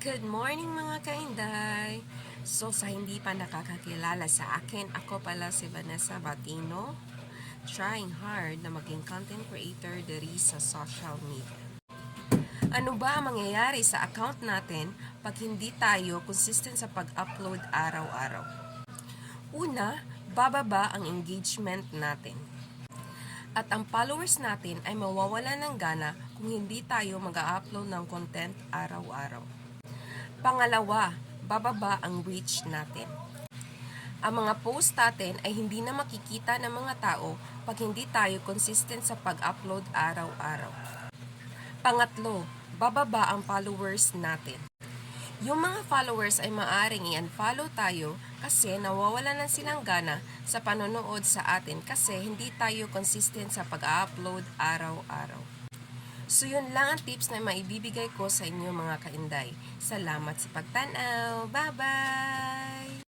Good morning mga kainday! So sa hindi pa nakakakilala sa akin, ako pala si Vanessa Batino, trying hard na maging content creator diri sa social media. Ano ba ang mangyayari sa account natin pag hindi tayo consistent sa pag-upload araw-araw? Una, bababa ang engagement natin. At ang followers natin ay mawawala ng gana kung hindi tayo mag-upload ng content araw-araw. Pangalawa, bababa ang reach natin. Ang mga post natin ay hindi na makikita ng mga tao pag hindi tayo consistent sa pag-upload araw-araw. Pangatlo, bababa ang followers natin. Yung mga followers ay maaring i-unfollow tayo kasi nawawala na silang gana sa panonood sa atin kasi hindi tayo consistent sa pag-upload araw-araw. So yun lang ang tips na maibibigay ko sa inyo mga kainday. Salamat sa pagtanaw. Bye-bye!